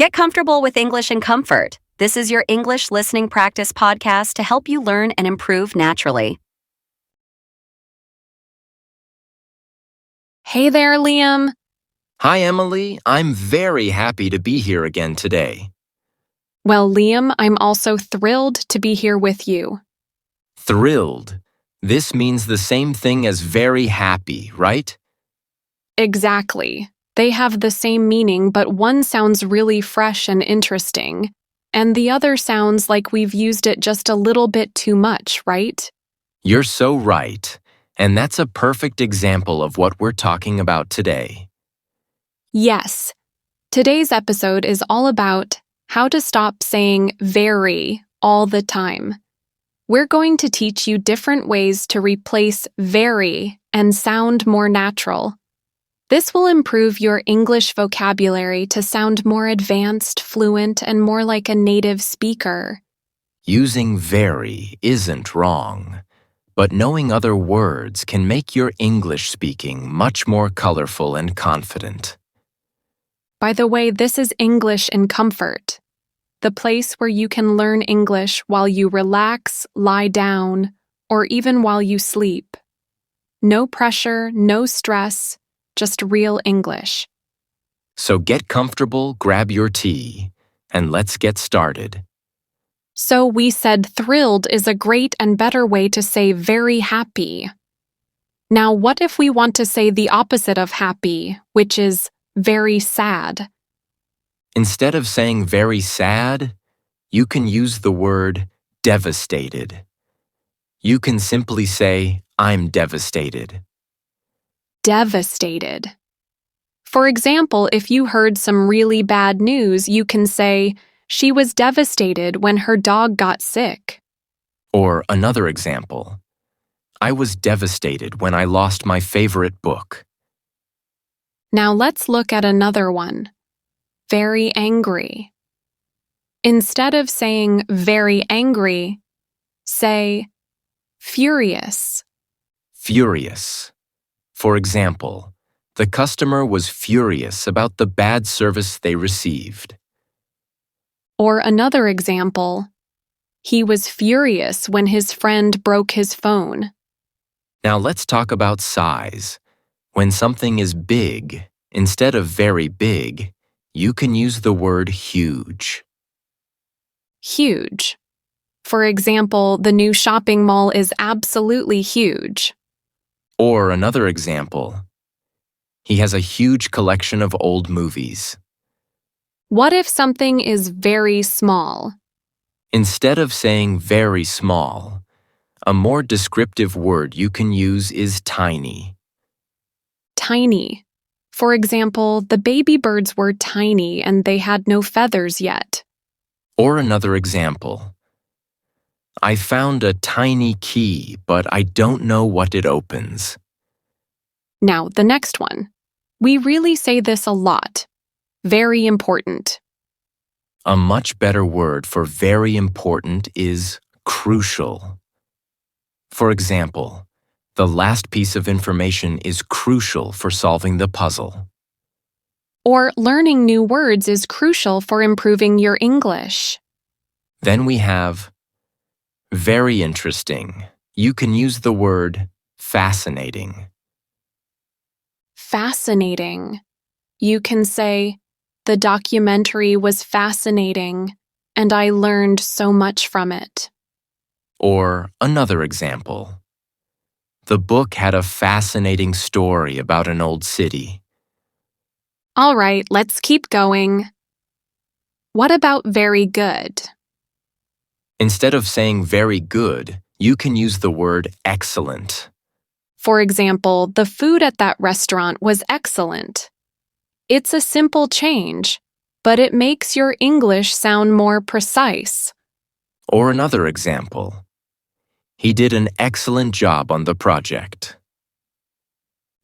Get comfortable with English in comfort. This is your English listening practice podcast to help you learn and improve naturally. Hey there, Liam. Hi, Emily. I'm very happy to be here again today. Well, Liam, I'm also thrilled to be here with you. Thrilled. This means the same thing as very happy, right? Exactly. They have the same meaning, but one sounds really fresh and interesting, and the other sounds like we've used it just a little bit too much, right? You're so right. And that's a perfect example of what we're talking about today. Yes. Today's episode is all about how to stop saying very all the time. We're going to teach you different ways to replace very and sound more natural. This will improve your English vocabulary to sound more advanced, fluent, and more like a native speaker. Using very isn't wrong, but knowing other words can make your English speaking much more colorful and confident. By the way, this is English in Comfort, the place where you can learn English while you relax, lie down, or even while you sleep. No pressure, no stress, just real English. So get comfortable, grab your tea, and let's get started. So we said thrilled is a great and better way to say very happy. Now, what if we want to say the opposite of happy, which is very sad? Instead of saying very sad, you can use the word devastated. You can simply say, I'm devastated. Devastated. For example, if you heard some really bad news, you can say, she was devastated when her dog got sick. Or another example, I was devastated when I lost my favorite book. Now let's look at another one. Very angry. Instead of saying very angry, say furious. Furious. For example, the customer was furious about the bad service they received. Or another example, he was furious when his friend broke his phone. Now let's talk about size. When something is big, instead of very big, you can use the word huge. Huge. For example, the new shopping mall is absolutely huge. Or another example, he has a huge collection of old movies. What if something is very small? Instead of saying very small, a more descriptive word you can use is tiny. Tiny. For example, the baby birds were tiny and they had no feathers yet. Or another example, I found a tiny key, but I don't know what it opens. Now, the next one. We really say this a lot. Very important. A much better word for very important is crucial. For example, the last piece of information is crucial for solving the puzzle. Or learning new words is crucial for improving your English. Then we have very interesting. You can use the word fascinating. Fascinating. You can say, the documentary was fascinating, and I learned so much from it. Or another example. The book had a fascinating story about an old city. All right, let's keep going. What about very good? Instead of saying very good, you can use the word excellent. For example, the food at that restaurant was excellent. It's a simple change, but it makes your English sound more precise. Or another example. He did an excellent job on the project.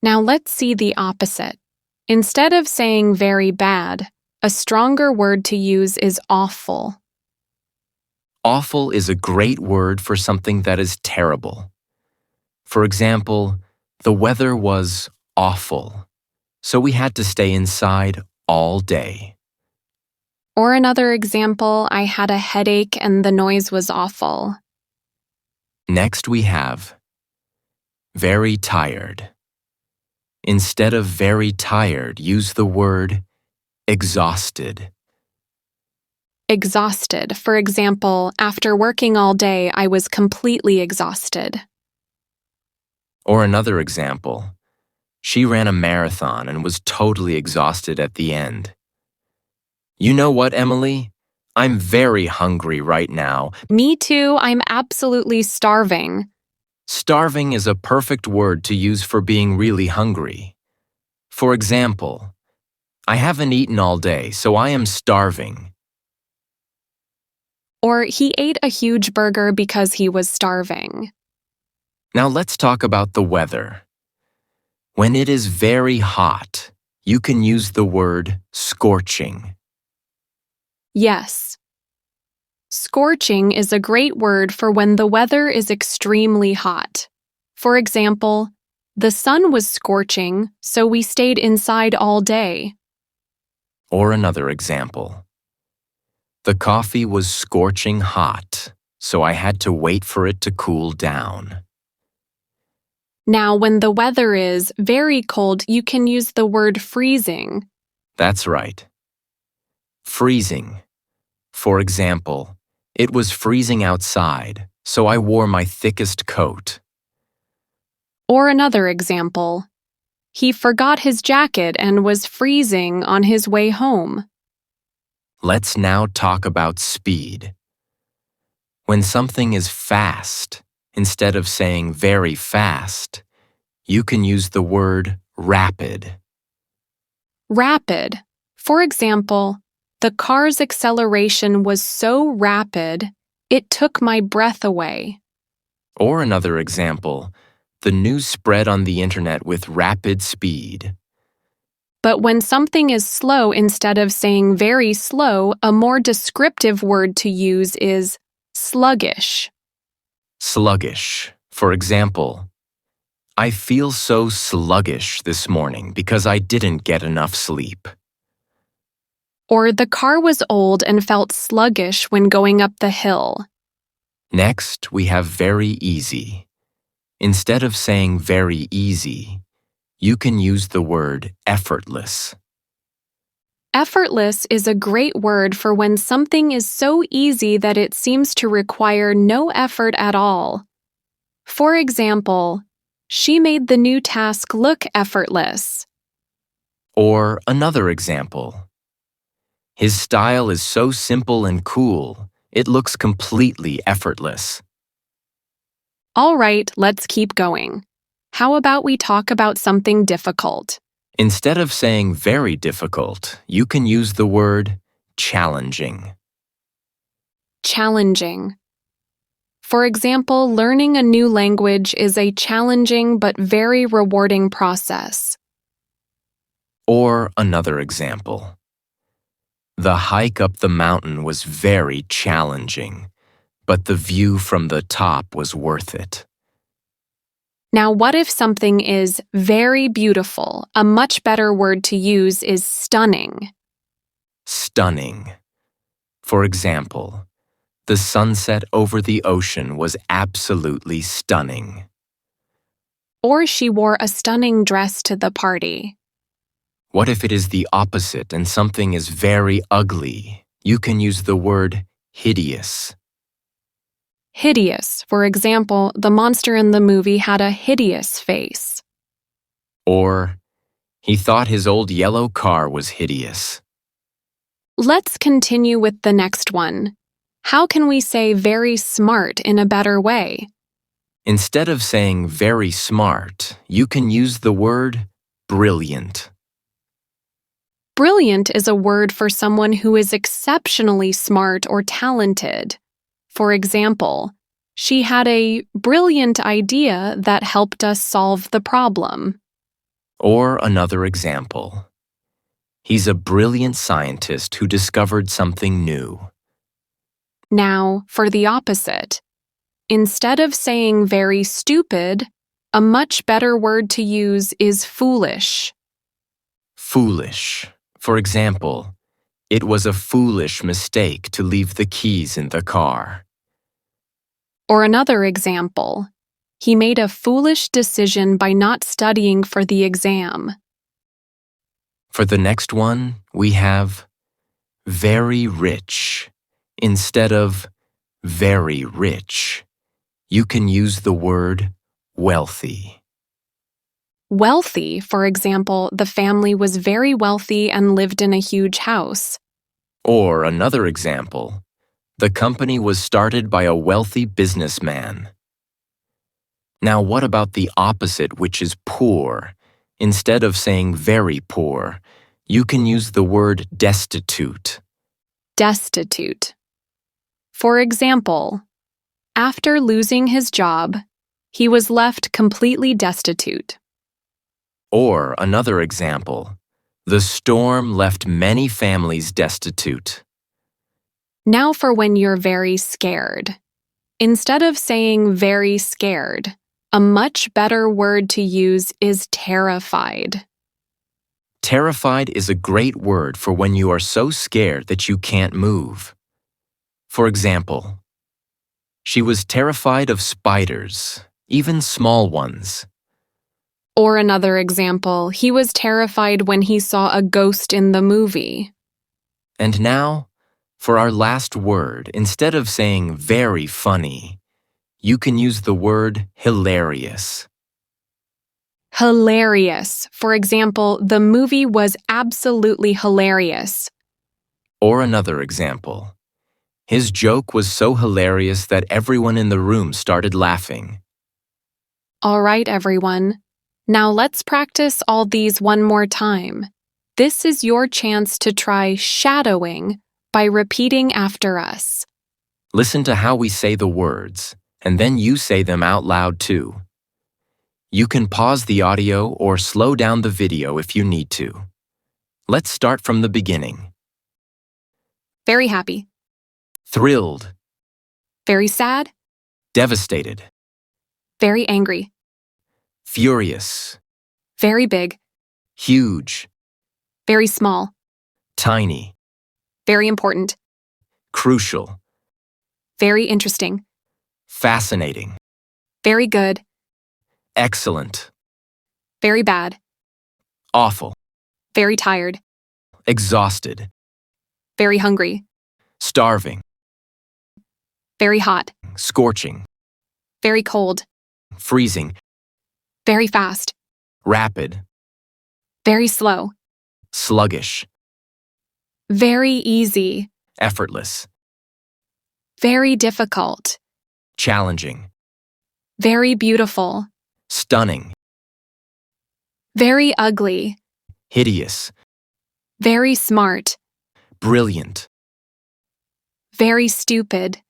Now let's see the opposite. Instead of saying very bad, a stronger word to use is awful. Awful is a great word for something that is terrible. For example, the weather was awful, so we had to stay inside all day. Or another example, I had a headache and the noise was awful. Next we have very tired. Instead of very tired, use the word exhausted. Exhausted. For example, after working all day, I was completely exhausted. Or another example, she ran a marathon and was totally exhausted at the end. You know what, Emily? I'm very hungry right now. Me too, I'm absolutely starving. Starving is a perfect word to use for being really hungry. For example, I haven't eaten all day, so I am starving. Or he ate a huge burger because he was starving. Now let's talk about the weather. When it is very hot, you can use the word scorching. Yes. Scorching is a great word for when the weather is extremely hot. For example, the sun was scorching, so we stayed inside all day. Or another example. The coffee was scorching hot, so I had to wait for it to cool down. Now, when the weather is very cold, you can use the word freezing. That's right. Freezing. For example, it was freezing outside, so I wore my thickest coat. Or another example. He forgot his jacket and was freezing on his way home. Let's now talk about speed. When something is fast, instead of saying very fast, you can use the word rapid. Rapid. For example, the car's acceleration was so rapid, it took my breath away. Or another example, the news spread on the internet with rapid speed. But when something is slow, instead of saying very slow, a more descriptive word to use is sluggish. Sluggish. For example, I feel so sluggish this morning because I didn't get enough sleep. Or the car was old and felt sluggish when going up the hill. Next, we have very easy. Instead of saying very easy, you can use the word effortless. Effortless is a great word for when something is so easy that it seems to require no effort at all. For example, she made the new task look effortless. Or another example. His style is so simple and cool, it looks completely effortless. All right, let's keep going. How about we talk about something difficult? Instead of saying very difficult, you can use the word challenging. Challenging. For example, learning a new language is a challenging but very rewarding process. Or another example. The hike up the mountain was very challenging, but the view from the top was worth it. Now, what if something is very beautiful? A much better word to use is stunning. Stunning. For example, the sunset over the ocean was absolutely stunning. Or she wore a stunning dress to the party. What if it is the opposite and something is very ugly? You can use the word hideous. Hideous. For example, the monster in the movie had a hideous face. Or, he thought his old yellow car was hideous. Let's continue with the next one. How can we say very smart in a better way? Instead of saying very smart, you can use the word brilliant. Brilliant is a word for someone who is exceptionally smart or talented. For example, she had a brilliant idea that helped us solve the problem. Or another example. He's a brilliant scientist who discovered something new. Now, for the opposite. Instead of saying very stupid, a much better word to use is foolish. Foolish. For example, It was a foolish mistake to leave the keys in the car. Or another example, he made a foolish decision by not studying for the exam. For the next one, we have very rich. Instead of very rich, you can use the word wealthy. Wealthy, for example, the family was very wealthy and lived in a huge house. Or another example, the company was started by a wealthy businessman. Now, what about the opposite, which is poor? Instead of saying very poor, you can use the word destitute. Destitute. For example, after losing his job, he was left completely destitute. Or another example, the storm left many families destitute. Now for when you're very scared. Instead of saying very scared, a much better word to use is terrified. Terrified is a great word for when you are so scared that you can't move. For example, she was terrified of spiders, even small ones. Or another example, he was terrified when he saw a ghost in the movie. And now, for our last word, instead of saying very funny, you can use the word hilarious. Hilarious. For example, the movie was absolutely hilarious. Or another example, his joke was so hilarious that everyone in the room started laughing. All right, everyone. Now let's practice all these one more time. This is your chance to try shadowing by repeating after us. Listen to how we say the words, and then you say them out loud too. You can pause the audio or slow down the video if you need to. Let's start from the beginning. Very happy. Thrilled, Very sad. devastated, Very angry. furious, Very big. huge, Very small. tiny, Very important. crucial, Very interesting. fascinating, Very good. excellent, Very bad. awful, Very tired. exhausted, Very hungry. starving, Very hot. scorching, Very cold. freezing, Very fast. rapid, Very slow. sluggish, Very easy. effortless, Very difficult. challenging, Very beautiful. stunning, Very ugly. hideous, Very smart. brilliant, Very stupid.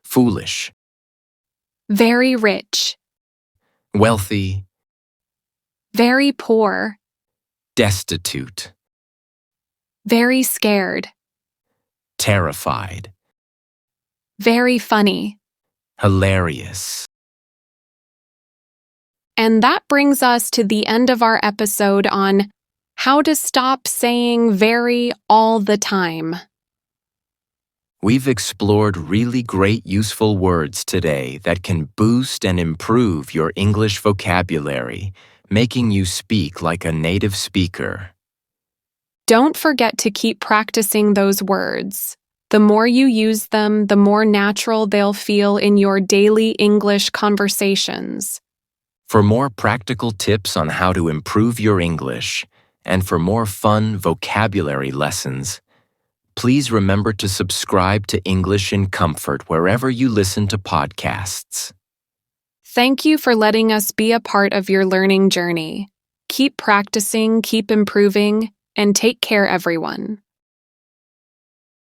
foolish, Very rich. wealthy, Very poor. destitute, Very scared. terrified, Very funny. hilarious. And that brings us to the end of our episode on how to stop saying very all the time. We've explored really great useful words today that can boost and improve your English vocabulary, making you speak like a native speaker. Don't forget to keep practicing those words. The more you use them, the more natural they'll feel in your daily English conversations. For more practical tips on how to improve your English, and for more fun vocabulary lessons, please remember to subscribe to English in Comfort wherever you listen to podcasts. Thank you for letting us be a part of your learning journey. Keep practicing, keep improving, and take care, everyone.